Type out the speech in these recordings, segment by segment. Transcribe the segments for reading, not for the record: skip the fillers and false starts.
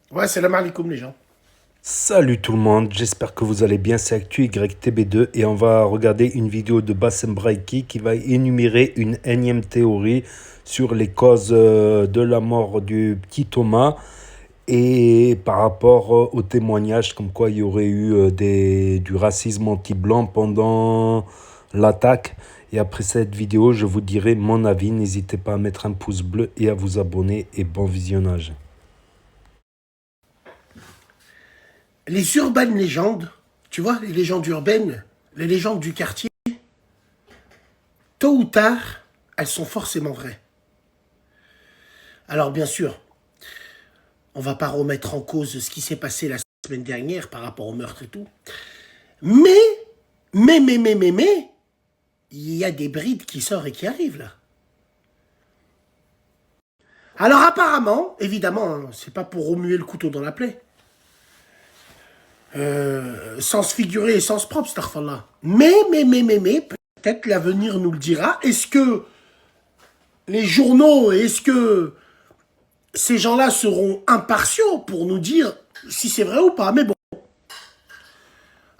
Ouais, salam alaikum les gens. Salut tout le monde, j'espère que vous allez bien, c'est Actu YTB2 et on va regarder une vidéo de Bassem Braiki qui va énumérer une énième théorie sur les causes de la mort du petit Thomas et par rapport au témoignage comme quoi il y aurait eu du racisme anti-blanc pendant l'attaque. Et après cette vidéo, je vous dirai mon avis, n'hésitez pas à mettre un pouce bleu et à vous abonner et bon visionnage. Les urbaines légendes, tu vois, les légendes urbaines, les légendes du quartier, tôt ou tard, elles sont forcément vraies. Alors bien sûr, on va pas remettre en cause ce qui s'est passé la semaine dernière par rapport au meurtre et tout. Mais, mais, il y a des brides qui sortent et qui arrivent là. Alors apparemment, évidemment, hein, c'est pas pour remuer le couteau dans la plaie. Sens figuré et sens propre, starfallah. Mais, peut-être l'avenir nous le dira. Est-ce que les journaux, est-ce que ces gens-là seront impartiaux pour nous dire si c'est vrai ou pas? Mais bon.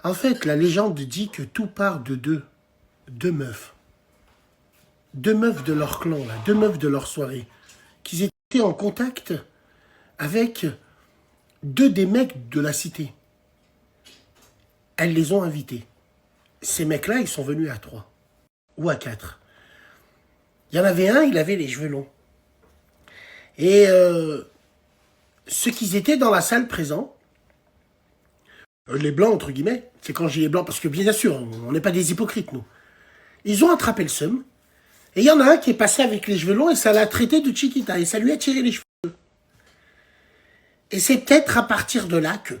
En fait, la légende dit que tout part de deux meufs. Deux meufs de leur clan, là, deux meufs de leur soirée. Qu'ils étaient en contact avec deux des mecs de la cité. Elles les ont invités. Ces mecs-là, ils sont venus à 3 ou à 4. Il y en avait un, il avait les cheveux longs. Et ceux qui étaient dans la salle présents, les blancs entre guillemets, c'est quand j'ai les blancs, parce que bien sûr, on n'est pas des hypocrites nous. Ils ont attrapé le seum, et il y en a un qui est passé avec les cheveux longs et ça l'a traité de Chiquita, et ça lui a tiré les cheveux. Et c'est peut-être à partir de là que,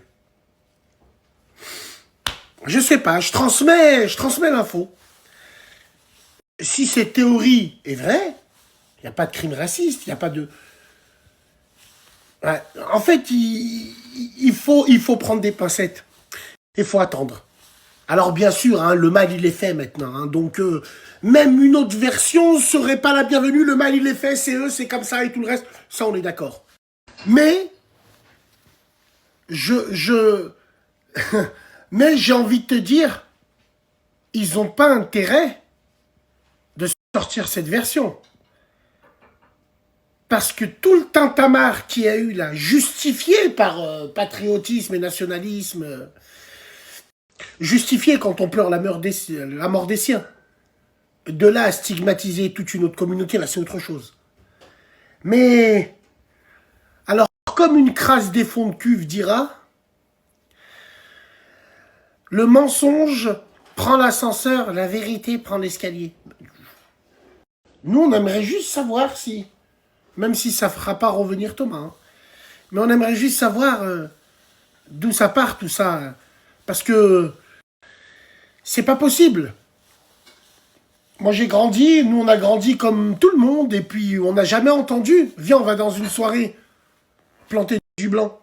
je sais pas, je transmets l'info. Si cette théorie est vraie, il n'y a pas de crime raciste, il n'y a pas de... Ouais, en fait, il faut prendre des pincettes. Il faut attendre. Alors bien sûr, hein, le mal il est fait maintenant. Hein, donc même une autre version serait pas la bienvenue. Le mal il est fait, c'est eux, c'est comme ça et tout le reste. Ça on est d'accord. Mais je mais j'ai envie de te dire, ils n'ont pas intérêt de sortir cette version. Parce que tout le tintamarre qu'il y a eu là, justifié par patriotisme et nationalisme, justifié quand on pleure la mort des siens, de là à stigmatiser toute une autre communauté, là c'est autre chose. Mais, alors comme une crasse des fonds de cuve dira, le mensonge prend l'ascenseur, la vérité prend l'escalier. Nous on aimerait juste savoir si, même si ça ne fera pas revenir Thomas, hein, mais on aimerait juste savoir d'où ça part tout ça. Parce que c'est pas possible. Moi j'ai grandi, nous on a grandi comme tout le monde, et puis on n'a jamais entendu, viens on va dans une soirée planter du blanc.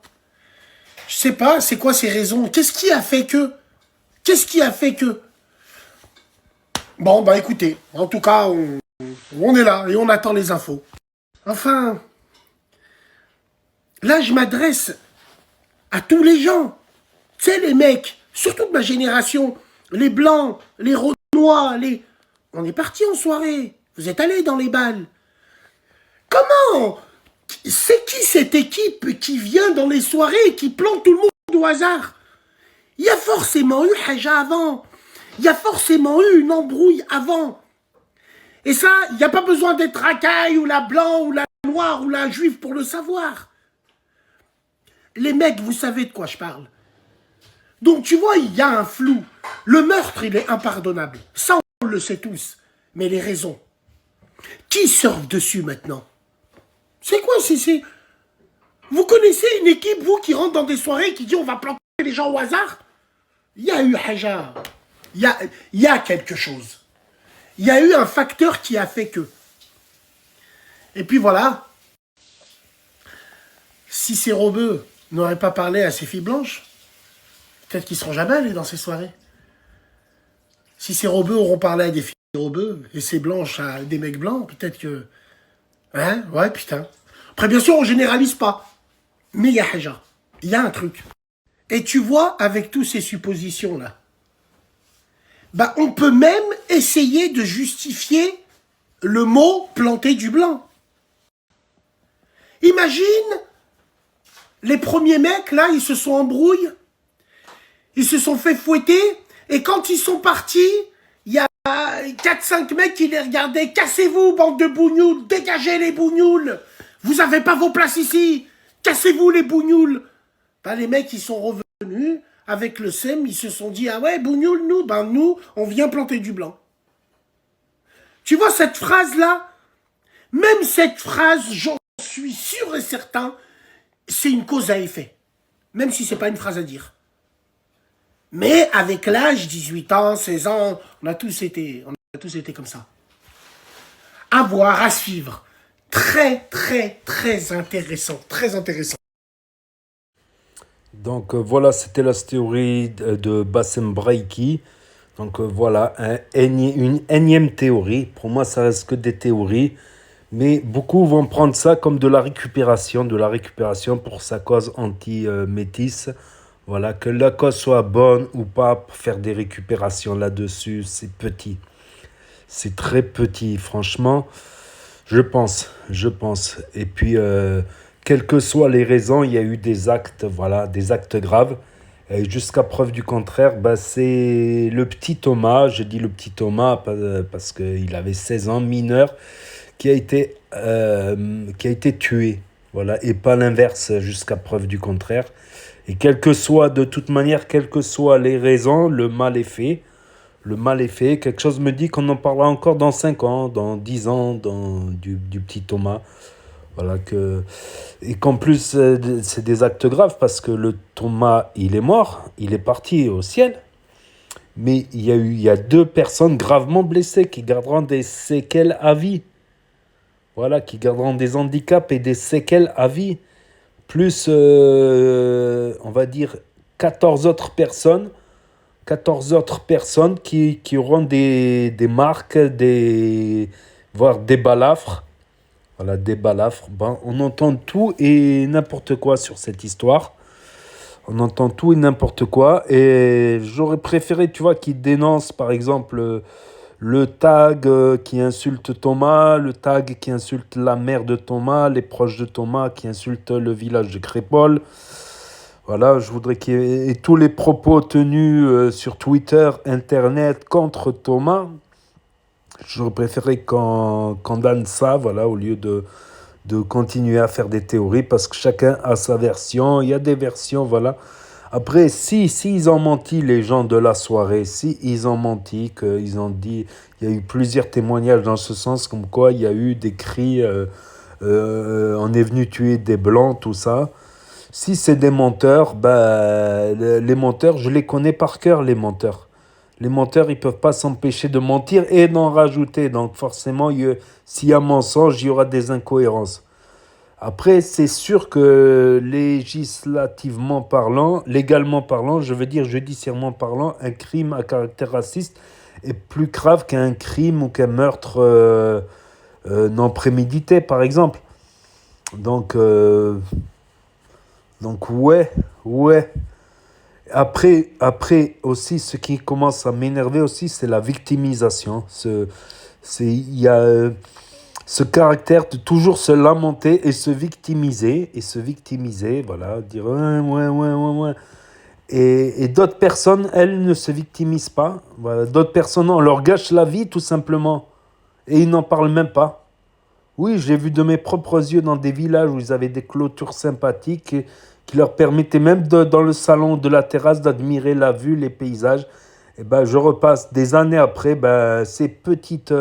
Je sais pas, c'est quoi ces raisons? Qu'est-ce qui a fait que? Qu'est-ce qui a fait que? Bon bah écoutez, en tout cas on est là et on attend les infos. Enfin, là je m'adresse à tous les gens. Tu sais les mecs, surtout de ma génération, les blancs, les renois, les... On est partis en soirée, vous êtes allés dans les balles. Comment? C'est qui cette équipe qui vient dans les soirées et qui plante tout le monde au hasard? Il y a forcément eu Haja avant. Il y a forcément eu une embrouille avant. Et ça, il n'y a pas besoin d'être racaille ou la blanc ou la noire ou la juive pour le savoir. Les mecs, vous savez de quoi je parle. Donc tu vois, il y a un flou. Le meurtre, il est impardonnable. Ça, on le sait tous. Mais les raisons. Qui surfe dessus maintenant? C'est quoi, c'est... Vous connaissez une équipe, vous, qui rentre dans des soirées, qui dit on va planter les gens au hasard? Il y a eu Haja. Il y a quelque chose. Il y a eu un facteur qui a fait que. Et puis voilà, si ces robeux n'auraient pas parlé à ces filles blanches, peut-être qu'ils ne seront jamais allés dans ces soirées. Si ces robeux auront parlé à des filles robeux et ces blanches à des mecs blancs, peut-être que... Hein? Ouais, putain. Après, bien sûr, on généralise pas. Mais il y a Haja. il y a un truc. Et tu vois, avec tous ces suppositions-là, bah, on peut même essayer de justifier le mot planter du blanc. Imagine, les premiers mecs, là, ils se sont embrouillés, ils se sont fait fouetter, et quand ils sont partis, il y a 4-5 mecs qui les regardaient. Cassez-vous, bande de bougnoules, dégagez les bougnoules. Vous avez pas vos places ici. Cassez-vous les bougnoules. Ben, les mecs, ils sont revenus avec le SEM, ils se sont dit, ah ouais, bougnoules, nous, on vient planter du blanc. Tu vois cette phrase-là? Même cette phrase, j'en suis sûr et certain, c'est une cause à effet. Même si c'est pas une phrase à dire. Mais avec l'âge, 18 ans, 16 ans, on a tous été comme ça. À voir, à suivre. Très, très, très intéressant. Très intéressant. Donc voilà, c'était la théorie de Bassem Braiki. Donc voilà, une énième théorie. Pour moi, ça reste que des théories. Mais beaucoup vont prendre ça comme de la récupération pour sa cause anti-métisse. Voilà, que la cause soit bonne ou pas, pour faire des récupérations là-dessus, c'est petit. C'est très petit, franchement. Je pense. Et puis, quelles que soient les raisons, il y a eu des actes, voilà, des actes graves. Et jusqu'à preuve du contraire, bah, c'est le petit Thomas, je dis le petit Thomas parce qu'il avait 16 ans, mineur, qui a été tué. Voilà, et pas l'inverse jusqu'à preuve du contraire. Et de toute manière, quelles que soient les raisons, le mal est fait. Le mal est fait. Quelque chose me dit qu'on en parlera encore dans 5 ans, dans 10 ans, du petit Thomas. Voilà et qu'en plus, c'est des actes graves parce que le Thomas, il est mort, il est parti au ciel. Mais il y a 2 personnes gravement blessées qui garderont des séquelles à vie. Voilà, qui garderont des handicaps et des séquelles à vie. Plus, on va dire, 14 autres personnes 14 autres personnes qui auront des marques, voire des balafres. Voilà, des balafres. Ben, on entend tout et n'importe quoi sur cette histoire. On entend tout et n'importe quoi. Et j'aurais préféré, tu vois, qu'ils dénoncent, par exemple, le tag qui insulte Thomas, le tag qui insulte la mère de Thomas, les proches de Thomas qui insultent le village de Crépol. Voilà, je voudrais qu'il y ait et tous les propos tenus sur Twitter, Internet contre Thomas. J'aurais préféré qu'on condamne ça, voilà, au lieu de continuer à faire des théories, parce que chacun a sa version. Il y a des versions, voilà. Après, si ils ont menti, les gens de la soirée, si ils ont menti, qu'ils ont dit, il y a eu plusieurs témoignages dans ce sens, comme quoi il y a eu des cris, on est venu tuer des blancs, tout ça. Si c'est des menteurs, bah, les menteurs, je les connais par cœur, les menteurs. Les menteurs, ils ne peuvent pas s'empêcher de mentir et d'en rajouter. Donc forcément, s'il y a mensonge, il y aura des incohérences. Après, c'est sûr que législativement parlant, légalement parlant, je veux dire judiciairement parlant, un crime à caractère raciste est plus grave qu'un crime ou qu'un meurtre non prémédité, par exemple. Donc, ouais. Après aussi, ce qui commence à m'énerver aussi, c'est la victimisation. Il y a ce caractère de toujours se lamenter et se victimiser, voilà, dire ouais. Et d'autres personnes, elles ne se victimisent pas. Voilà, d'autres personnes, on leur gâche la vie tout simplement. Et ils n'en parlent même pas. Oui, j'ai vu de mes propres yeux dans des villages où ils avaient des clôtures sympathiques qui leur permettaient même dans le salon de la terrasse d'admirer la vue, les paysages. Et ben, je repasse des années après, ces petites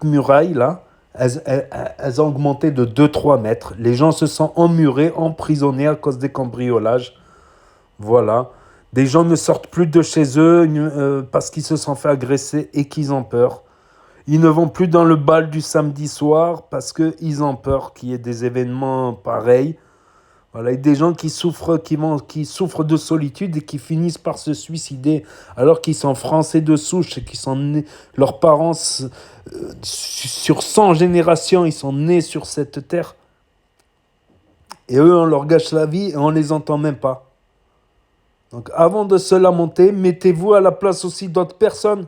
murailles-là, elles ont augmenté de 2-3 mètres. Les gens se sont emmurés, emprisonnés à cause des cambriolages. Voilà. Des gens ne sortent plus de chez eux parce qu'ils se sont fait agresser et qu'ils ont peur. Ils ne vont plus dans le bal du samedi soir parce qu'ils ont peur qu'il y ait des événements pareils. Voilà, et des gens qui souffrent de solitude et qui finissent par se suicider alors qu'ils sont français de souche et leurs parents, sur 100 générations, ils sont nés sur cette terre. Et eux, on leur gâche la vie et on les entend même pas. Donc avant de se lamenter, mettez-vous à la place aussi d'autres personnes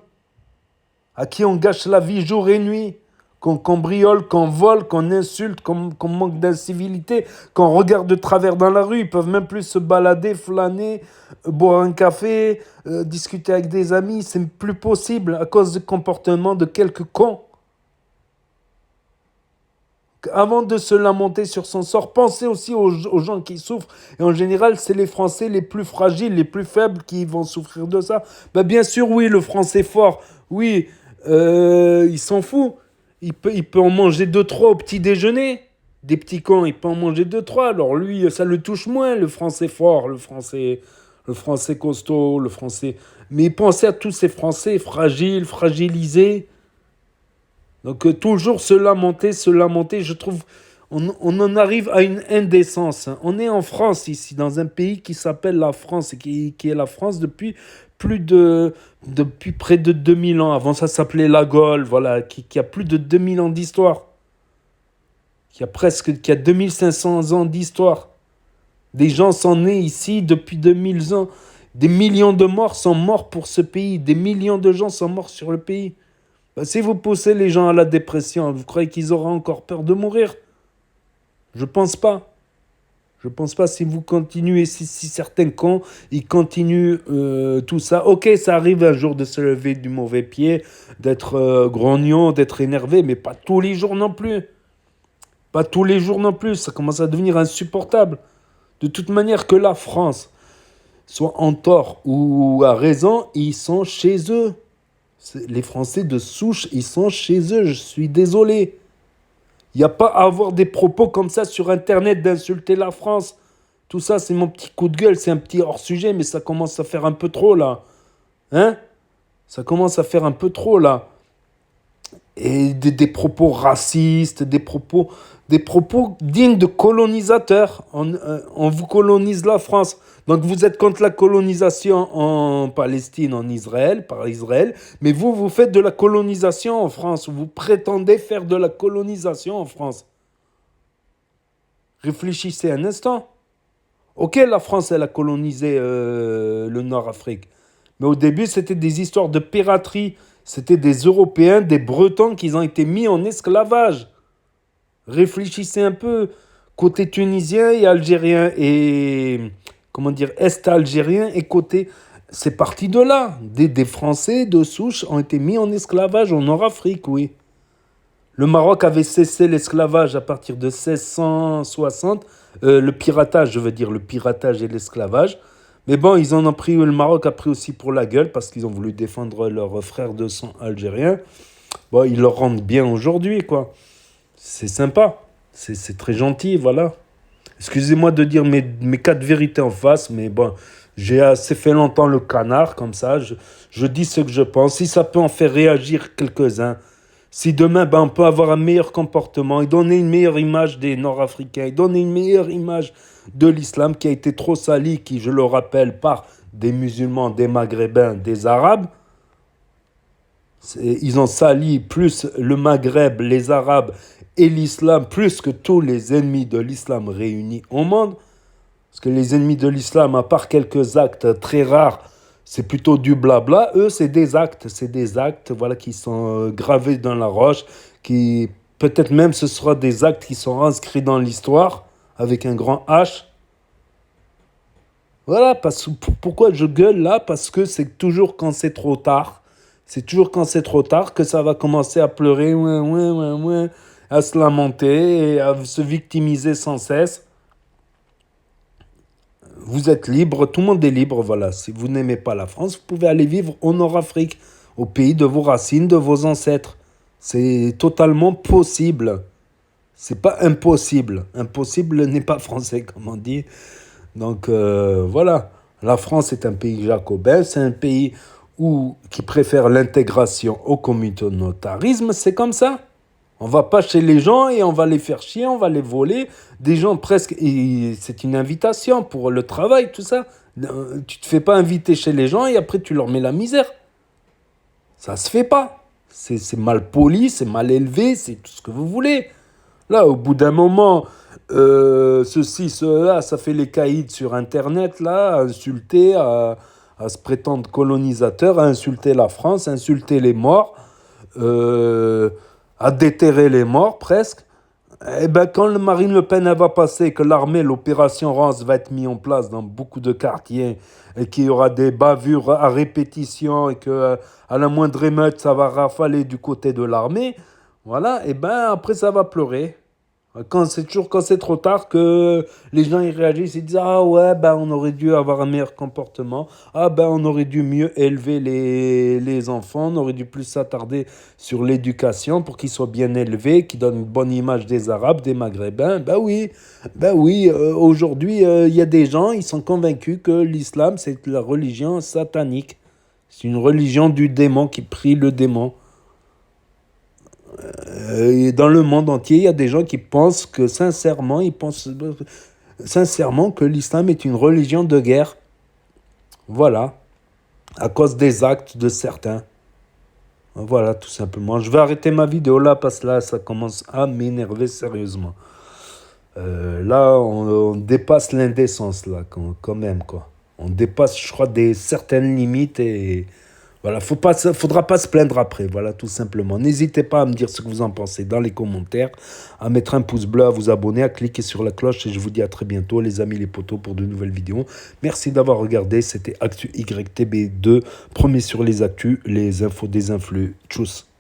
à qui on gâche la vie jour et nuit, qu'on cambriole, qu'on vole, qu'on insulte, qu'on manque d'incivilité, qu'on regarde de travers dans la rue. Ils peuvent même plus se balader, flâner, boire un café, discuter avec des amis. C'est plus possible à cause du comportement de quelques cons. Avant de se lamenter sur son sort, pensez aussi aux gens qui souffrent. Et en général, c'est les Français les plus fragiles, les plus faibles qui vont souffrir de ça. Ben, bien sûr, oui, le Français fort, oui, il s'en fout. Il peut en manger deux, trois au petit déjeuner. Des petits cons, il peut en manger deux, trois. Alors lui, ça le touche moins, le Français fort, le Français costaud, le Français... Mais pensez à tous ces Français fragiles, fragilisés. Donc toujours se lamenter, je trouve, on en arrive à une indécence. Hein. On est en France ici, dans un pays qui s'appelle la France, et qui est la France depuis près de 2000 ans. Avant ça s'appelait la Gaule, voilà, qui a plus de 2000 ans d'histoire, qui a 2500 ans d'histoire. Des gens sont nés ici depuis 2000 ans. Des millions de morts sont morts pour ce pays. Des millions de gens sont morts sur le pays. Ben, si vous poussez les gens à la dépression, vous croyez qu'ils auront encore peur de mourir? Je pense pas. Je pense pas si vous continuez, si certains cons, ils continuent tout ça. Ok, ça arrive un jour de se lever du mauvais pied, d'être grognon, d'être énervé, mais pas tous les jours non plus. Pas tous les jours non plus. Ça commence à devenir insupportable. De toute manière, que la France soit en tort ou à raison, ils sont chez eux. Les Français de souche, ils sont chez eux, je suis désolé. Il n'y a pas à avoir des propos comme ça sur Internet d'insulter la France. Tout ça, c'est mon petit coup de gueule, c'est un petit hors-sujet, mais ça commence à faire un peu trop là. Hein? Ça commence à faire un peu trop là. Et des propos racistes, des propos dignes de colonisateurs. On vous colonise la France. Donc vous êtes contre la colonisation en Palestine, en Israël, par Israël, mais vous faites de la colonisation en France. Vous prétendez faire de la colonisation en France. Réfléchissez un instant. Ok, la France, elle a colonisé le Nord-Afrique. Mais au début, c'était des histoires de piraterie. C'était des Européens, des Bretons qui ont été mis en esclavage. Réfléchissez un peu. Côté tunisien et algérien et... Comment dire, est-algérien et côté... C'est parti de là. Des Français de souche ont été mis en esclavage en Nord-Afrique, oui. Le Maroc avait cessé l'esclavage à partir de 1660. Le piratage, je veux dire, le piratage et l'esclavage. Mais bon, le Maroc a pris aussi pour la gueule parce qu'ils ont voulu défendre leurs frères de sang algériens. Bon, ils leur rendent bien aujourd'hui, quoi. C'est sympa. C'est très gentil, voilà. Excusez-moi de dire mes quatre vérités en face, mais bon, j'ai assez fait longtemps le canard, comme ça. Je dis ce que je pense. Si ça peut en faire réagir quelques-uns, si demain, on peut avoir un meilleur comportement et donner une meilleure image des Nord-Africains, et donner une meilleure image de l'islam qui a été trop sali, qui, je le rappelle, par des musulmans, des maghrébins, des arabes. Ils ont sali plus le Maghreb, les arabes et l'islam, plus que tous les ennemis de l'islam réunis au monde. Parce que les ennemis de l'islam, à part quelques actes très rares, c'est plutôt du blabla. Eux, c'est des actes voilà, qui sont gravés dans la roche, qui peut-être même ce sera des actes qui sont inscrits dans l'histoire, avec un grand H. Voilà, pourquoi je gueule là? Parce que c'est toujours quand c'est trop tard. C'est toujours quand c'est trop tard que ça va commencer à pleurer, à se lamenter et à se victimiser sans cesse. Vous êtes libre, tout le monde est libre, voilà. Si vous n'aimez pas la France, vous pouvez aller vivre en Nord-Afrique, au pays de vos racines, de vos ancêtres. C'est totalement possible. C'est pas impossible. Impossible n'est pas français, comme on dit. Donc voilà. La France est un pays jacobin, c'est un pays qui préfère l'intégration au communautarisme, c'est comme ça. On va pas chez les gens et on va les faire chier, on va les voler. Des gens presque... C'est une invitation pour le travail, tout ça. Tu te fais pas inviter chez les gens et après tu leur mets la misère. Ça se fait pas. C'est mal poli, c'est mal élevé, c'est tout ce que vous voulez. Là, au bout d'un moment, ceci, cela, ça fait les caïds sur Internet, là, à insulter, à se prétendre colonisateur, à insulter la France, à insulter les morts, euh, à déterrer les morts presque. Eh ben, quand le Marine Le Pen elle va passer, que l'armée, l'opération Rance va être mise en place dans beaucoup de quartiers, et qu'il y aura des bavures à répétition, et que à la moindre émeute, ça va rafaler du côté de l'armée, voilà, et ben après ça va pleurer. Quand c'est trop tard que les gens ils réagissent, ils disent ah ouais ben on aurait dû avoir un meilleur comportement, ah ben on aurait dû mieux élever les enfants, on aurait dû plus s'attarder sur l'éducation pour qu'ils soient bien élevés, qu'ils donnent une bonne image des Arabes, des Maghrébins. Ben oui, aujourd'hui il y a des gens ils sont convaincus que l'islam c'est la religion satanique, c'est une religion du démon qui prie le démon. Et dans le monde entier, il y a des gens qui pensent que sincèrement, ils pensent sincèrement que l'islam est une religion de guerre. Voilà, à cause des actes de certains. Voilà, tout simplement. Je vais arrêter ma vidéo là parce que là, ça commence à m'énerver sérieusement. Là, on dépasse l'indécence là, quand même quoi. On dépasse, je crois, des certaines limites et voilà, faudra pas se plaindre après, voilà, tout simplement. N'hésitez pas à me dire ce que vous en pensez dans les commentaires, à mettre un pouce bleu, à vous abonner, à cliquer sur la cloche et je vous dis à très bientôt, les amis, les potos, pour de nouvelles vidéos. Merci d'avoir regardé, c'était Actu YTB2, premier sur les actus, les infos des influx. Tchuss.